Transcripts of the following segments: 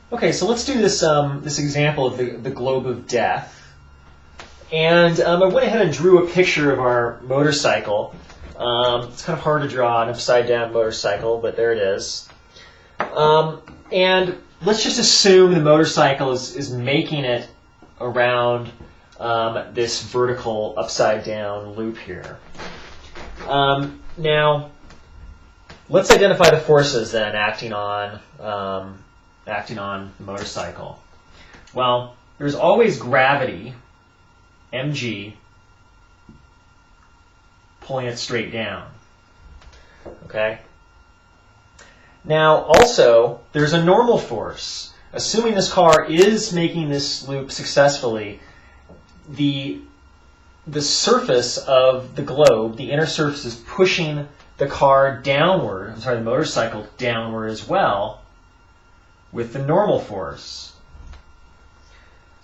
Okay, so let's do this this example of the globe of death. And I went ahead and drew a picture of our motorcycle. It's kind of hard to draw an upside-down motorcycle, but there it is. And let's just assume the motorcycle is making it around this vertical upside-down loop here. Now, let's identify the forces then acting on the motorcycle. Well, there's always gravity, mg, pulling it straight down. Okay? Now, also, there's a normal force. Assuming this car is making this loop successfully, the surface of the globe, the inner surface, is pushing the car downward, the motorcycle downward as well, with the normal force.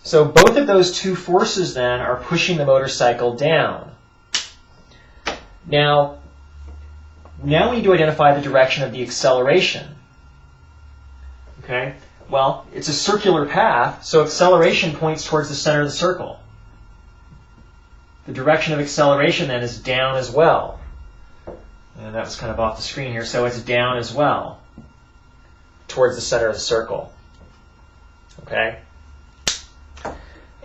So both of those two forces then are pushing the motorcycle down. Now we need to identify the direction of the acceleration. Okay? Well, it's a circular path, so acceleration points towards the center of the circle. The direction of acceleration then is down as well. And that was kind of off the screen here, so it's down as well, towards the center of the circle. Okay?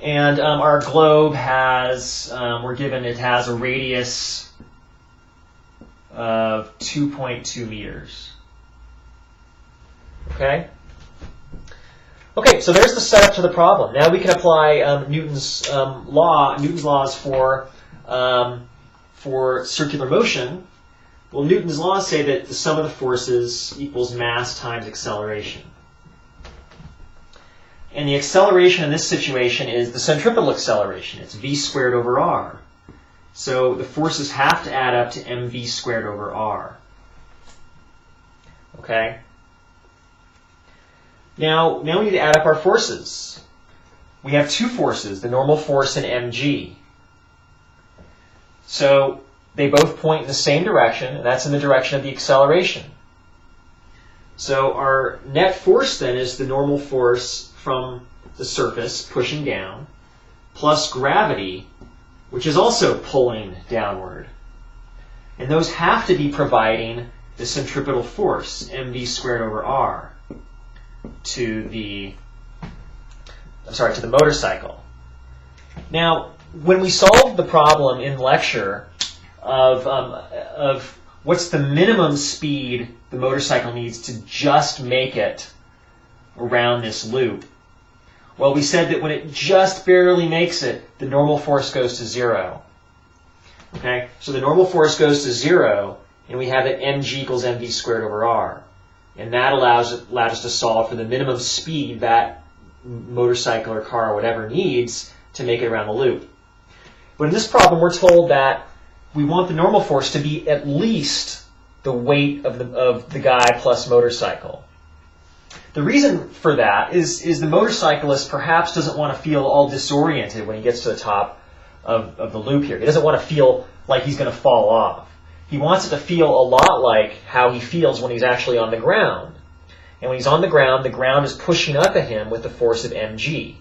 And our globe has, it has a radius of 2.2 meters. Okay? Okay, so there's the setup to the problem. Now we can apply Newton's laws for circular motion. Well, Newton's laws say that the sum of the forces equals mass times acceleration. And the acceleration in this situation is the centripetal acceleration. It's v squared over r. So the forces have to add up to mv squared over r. Okay? Now we need to add up our forces. We have two forces, the normal force and mg. So they both point in the same direction, and that's in the direction of the acceleration. So our net force then is the normal force from the surface pushing down, plus gravity, which is also pulling downward. And those have to be providing the centripetal force, mv squared over r, to the motorcycle. Now, when we solved the problem in lecture of what's the minimum speed the motorcycle needs to just make it around this loop, well, we said that when it just barely makes it, the normal force goes to 0. Okay, so the normal force goes to 0, and we have that mg equals mv squared over r. And that allowed us to solve for the minimum speed that motorcycle or car or whatever needs to make it around the loop. But in this problem, we're told that we want the normal force to be at least the weight of the guy plus motorcycle. The reason for that is the motorcyclist perhaps doesn't want to feel all disoriented when he gets to the top of the loop here. He doesn't want to feel like he's going to fall off. He wants it to feel a lot like how he feels when he's actually on the ground. And when he's on the ground is pushing up at him with the force of mg.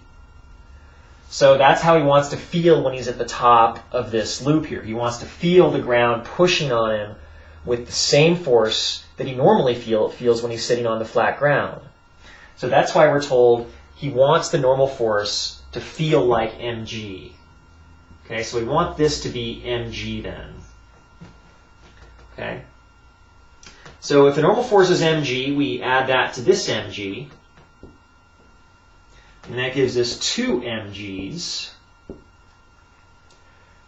So that's how he wants to feel when he's at the top of this loop here. He wants to feel the ground pushing on him with the same force that he normally feels when he's sitting on the flat ground. So that's why we're told he wants the normal force to feel like mg. Okay, so we want this to be mg then. Okay. So if the normal force is mg, we add that to this mg, and that gives us 2 mg's,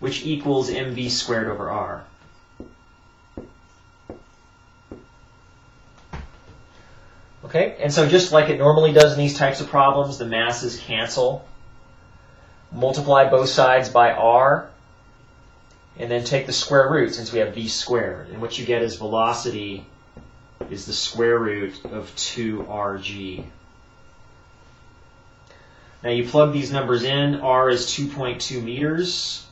which equals mv squared over r. Okay, and so just like it normally does in these types of problems, the masses cancel. Multiply both sides by r, and then take the square root since we have v squared. And what you get is velocity is the square root of 2rg. Now you plug these numbers in. R is 2.2 meters.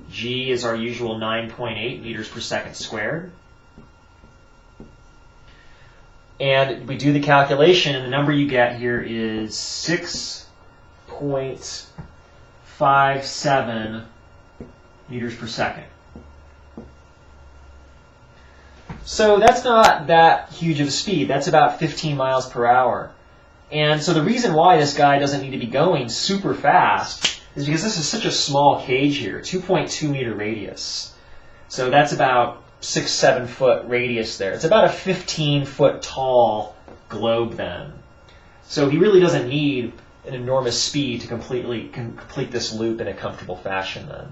G is our usual 9.8 meters per second squared. And we do the calculation, and the number you get here is 6.57 meters per second. So that's not that huge of a speed. That's about 15 miles per hour. And so the reason why this guy doesn't need to be going super fast is because this is such a small cage here, 2.2 meter radius. So that's about 6-7 foot radius there. It's about a 15-foot tall globe then. So he really doesn't need an enormous speed to complete this loop in a comfortable fashion then.